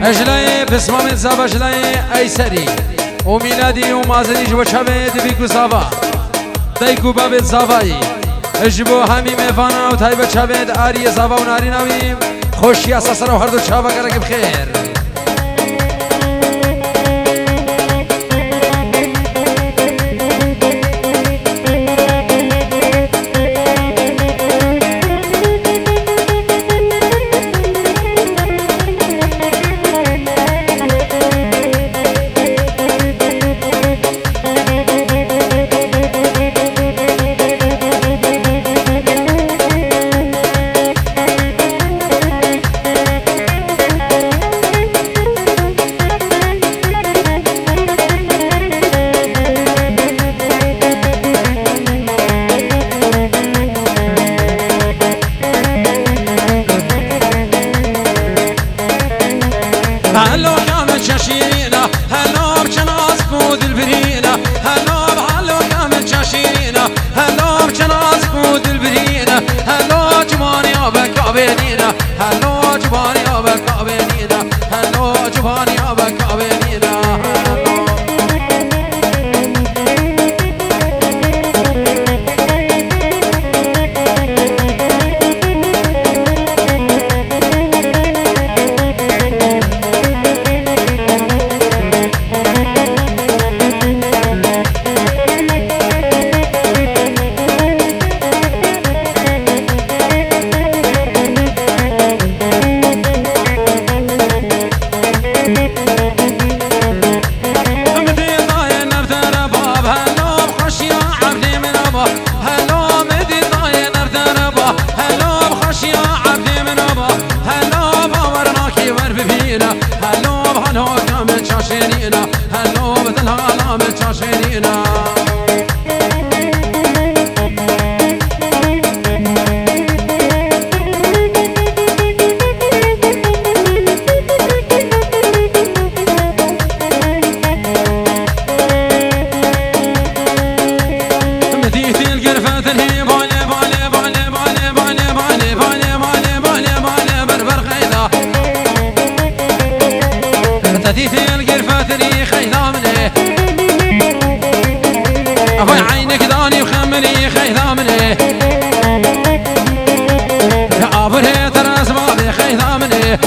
اجلای بسمام زاب اجلای ایسری و میلادی و مازنی جو چابه دبیکو زاوا دایکو باب زاوایی اجبو همی میفانا و تایب چابه آری زاوا و ناری نویم خوشی اساسا و هر دو چابه کرک بخیر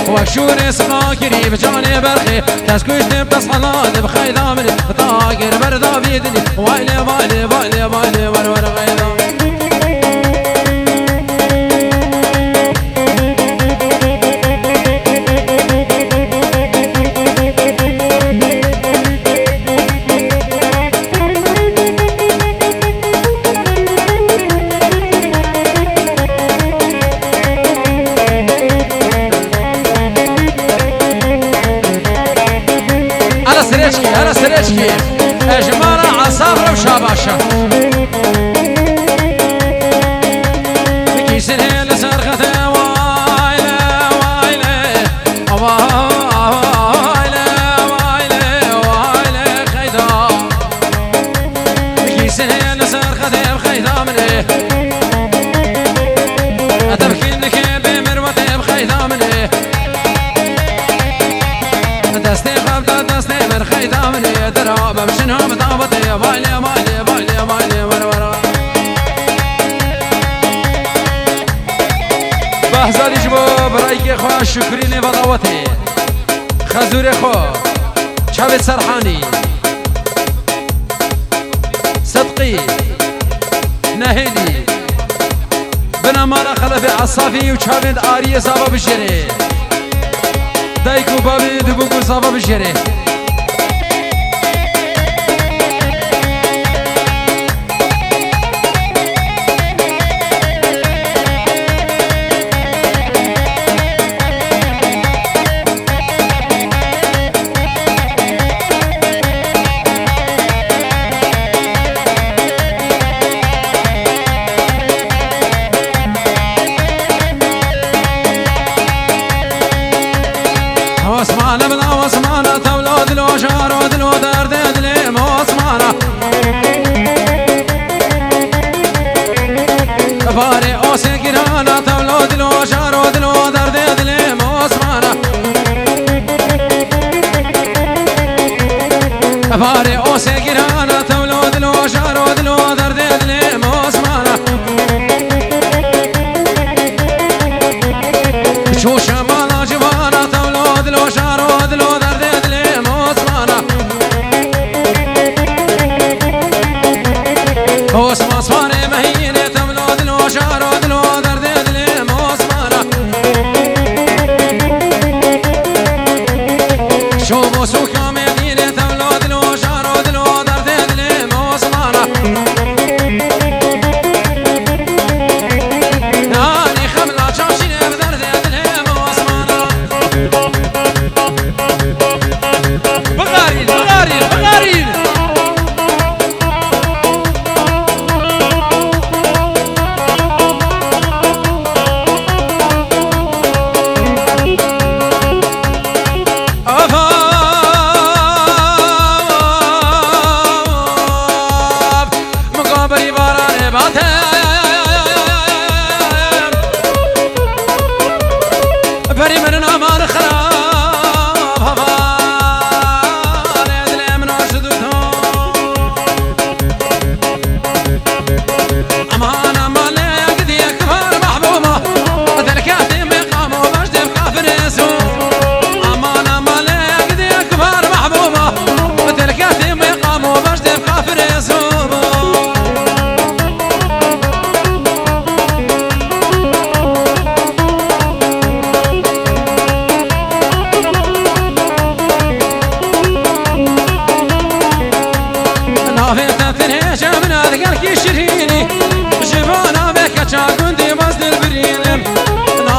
وشوري سقاكري بجاني برخي تسكوش تبتص حلال بخيدا مني طاقر بردا بيدني وايلي وايلي وايلي وايلي ورور غيدا هلا سريشكي اجمالا عصافرة وشاباشة كيسن هي لسرخة وايلة وايلة وايلة وايلة وايلة خيدا كيسن هي لسرخة بخيدا مني أتبكينك بمروتي بخيدا مني دستي خبطة دستي من خيدا مني درابة مشنها بطابطي بايلي بايلي بايلي بايلي ورورا بحزادي جبو برايكي خواه شكريني وضاوتي خزوري خواه شابت سرحاني صدقي نهيني بنا مالا خلفي عصافي وشابت آرية صابة بشيري دایکو بابی دبوکو صافا بشیره واسمانا بلا واسمانا تولو دلو شارو دلو درد دلي مواسمانا باري اوسي كيرانا تولو دلو شارو دلو درد دلي مواسمانا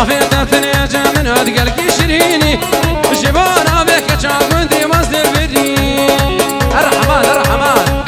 صافيتتني من أدقلك شريني جبانا بك شاقندي مصدر بدي الرحمن الرحمن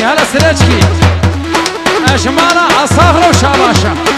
هلا سرجكي أجمانا عصافرة وشاباشة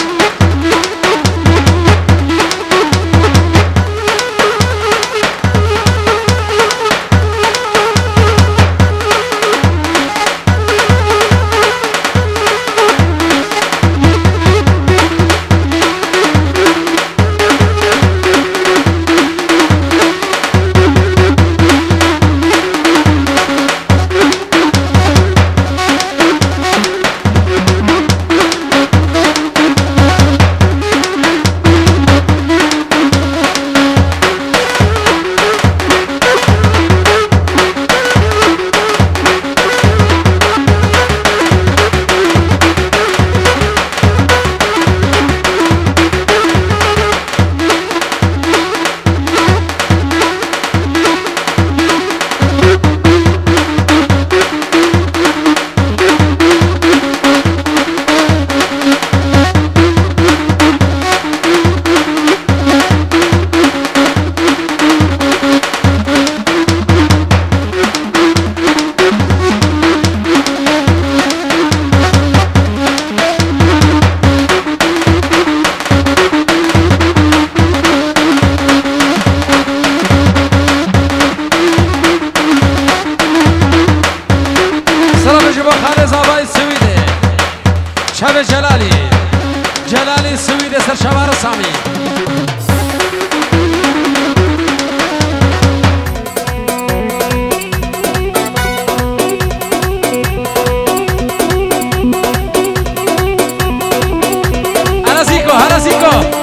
شب جلالی سویده سر شبار سامی هرسیکو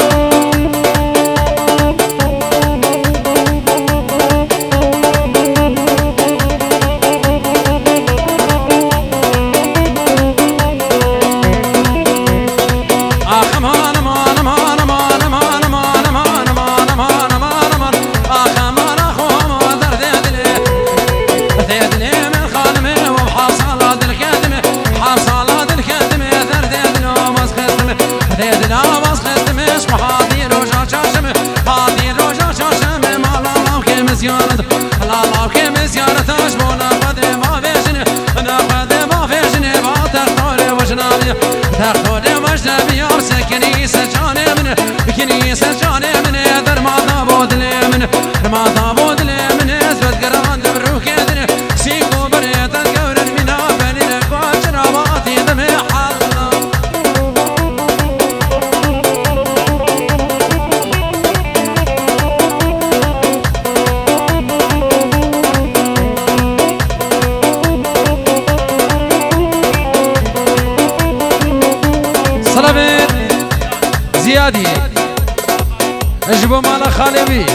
خالبي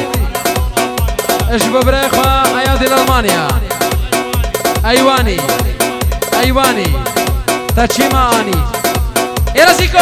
ايش ببريخة ايادي الالمانيا ايواني ايواني تاتشيماني إيراسيكو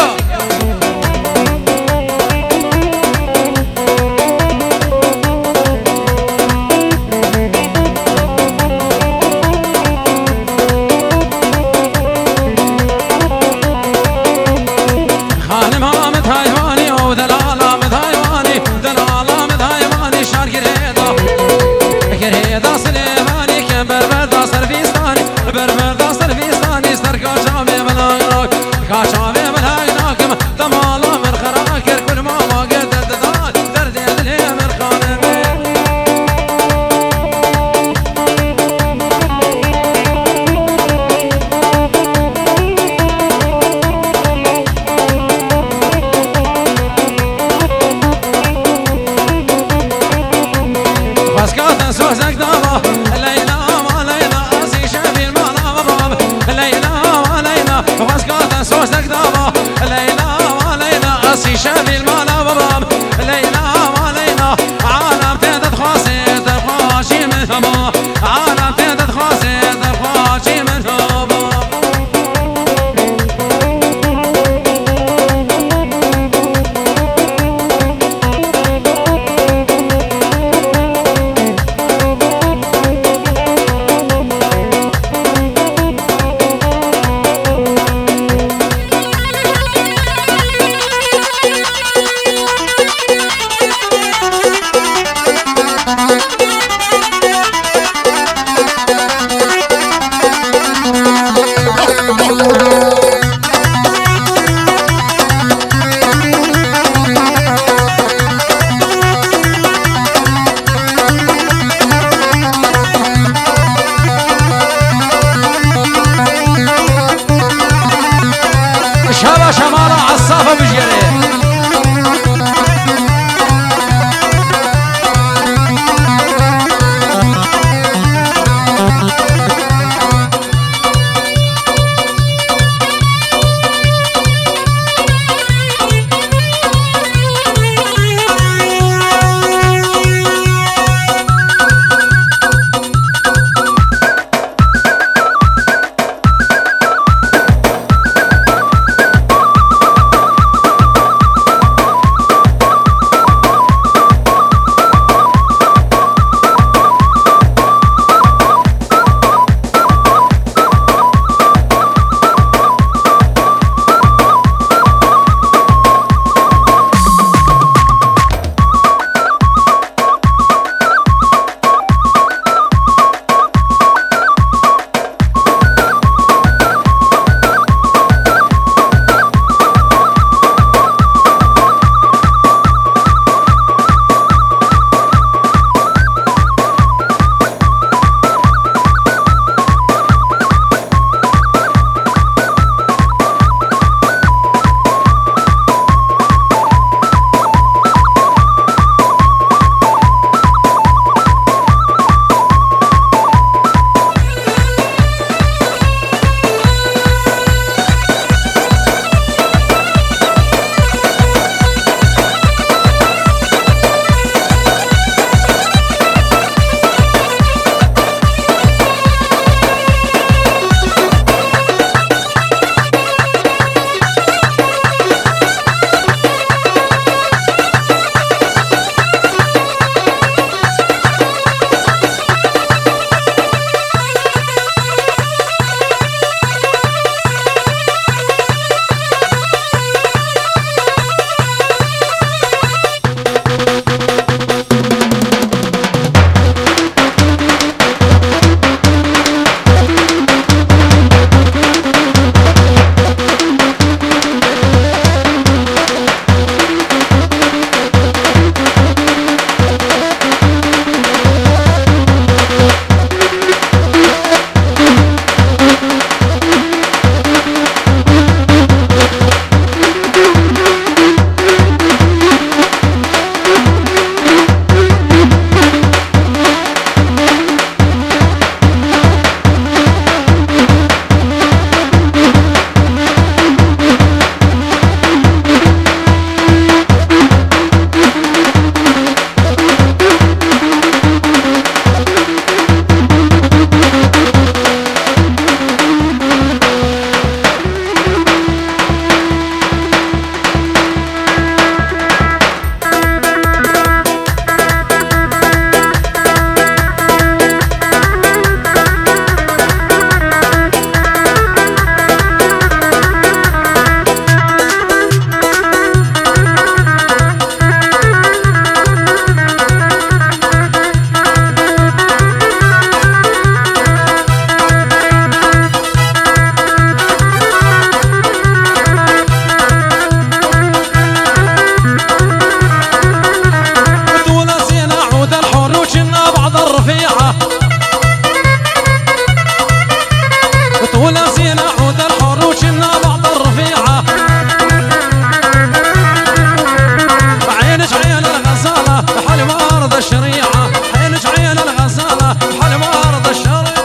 الشريعة عينك عين الغزالة حل مرض الشريعة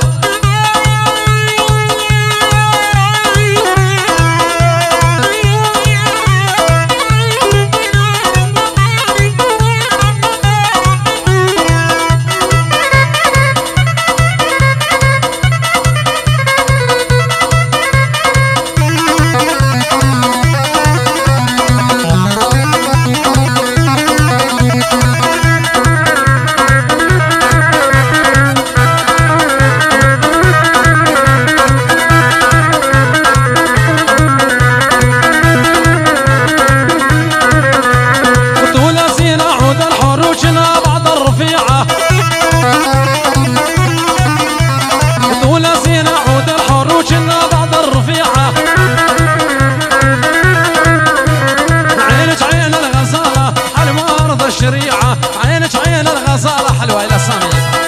الشريعة عينك عين الغزالة حلوة إلى سامي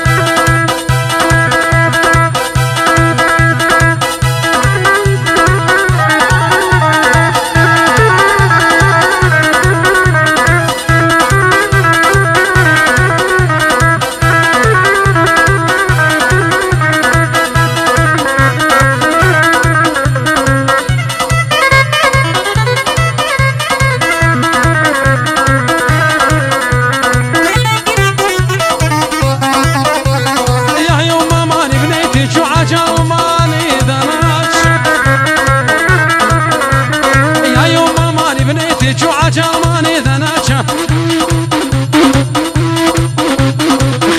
جرماني ذناتشا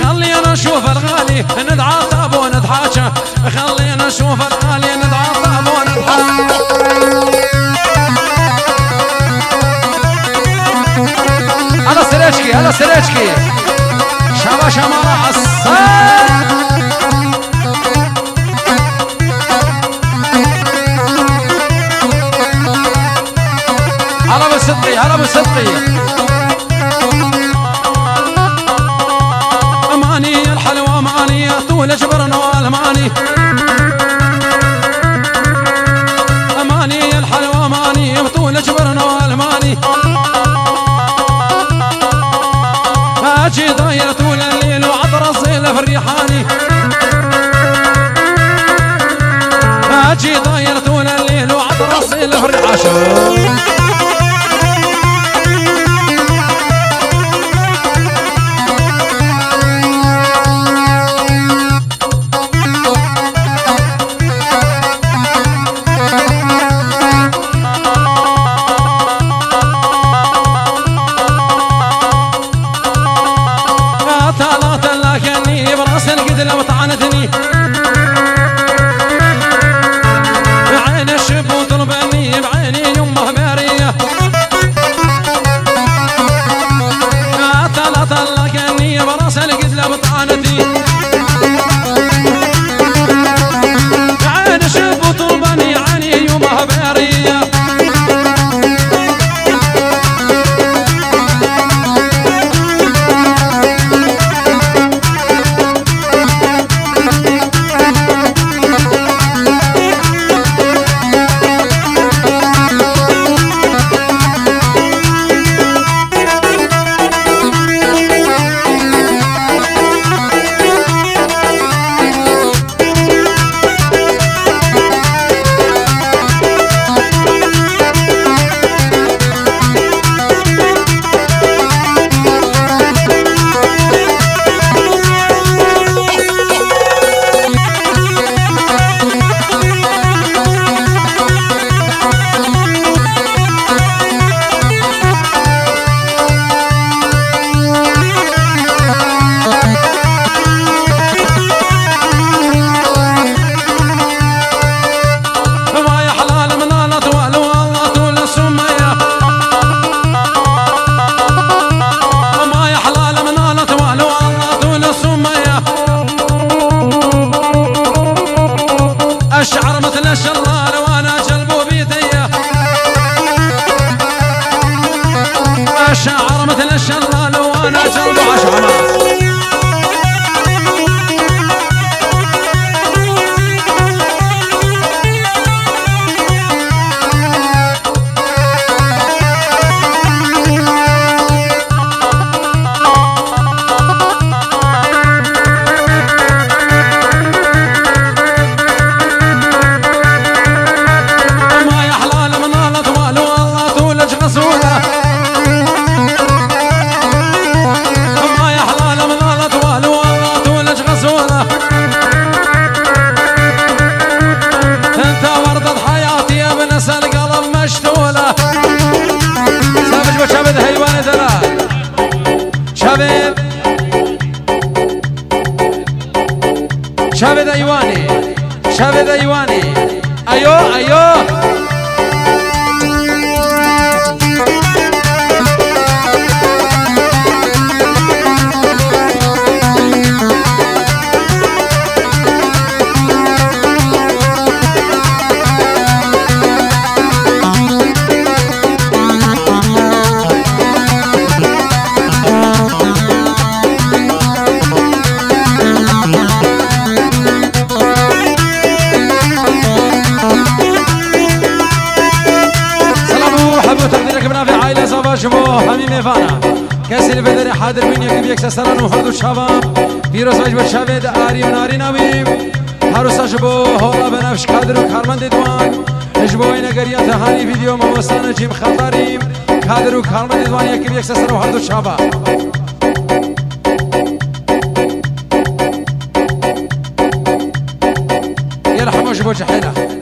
خلينا نشوف الغالي نتعاطب ونضحاكا خلينا نشوف الغالي نتعاطب ونضحاكا على سريجكي على سريجكي شابا شمارة حسان هلا بالصدقي هلا بالصدقي اماني الحلوة ماني طول جبرنا والماني اماني الحلوة ماني طول جبرنا والماني اجي ضاير طول الليل وعطر الظل في الريحاني اجي ضاير طول الليل وعطر الظل في الريحاني لو طعنتني بعين الشب وطلبني بعيني يمه باريه ثلاث لكني براس القد لو طعنتني بعين الشب وطلبني عيني يمه باريه شابد ايواني شابد ايواني ايوه ايوه شبو حمیم فانا کسی لبدر حاضر بین یکی یک سران و هردو شباب پیروز وجب شبید آری و ناری نویم هروسا شبو هولا بنفش کادر و کارمند دوان شبو این اگریات هانی ویدیو مواستان جیم خطریم کادر و کارمند دوان یکی یک سران و هردو شباب يرحموا شبو جحيله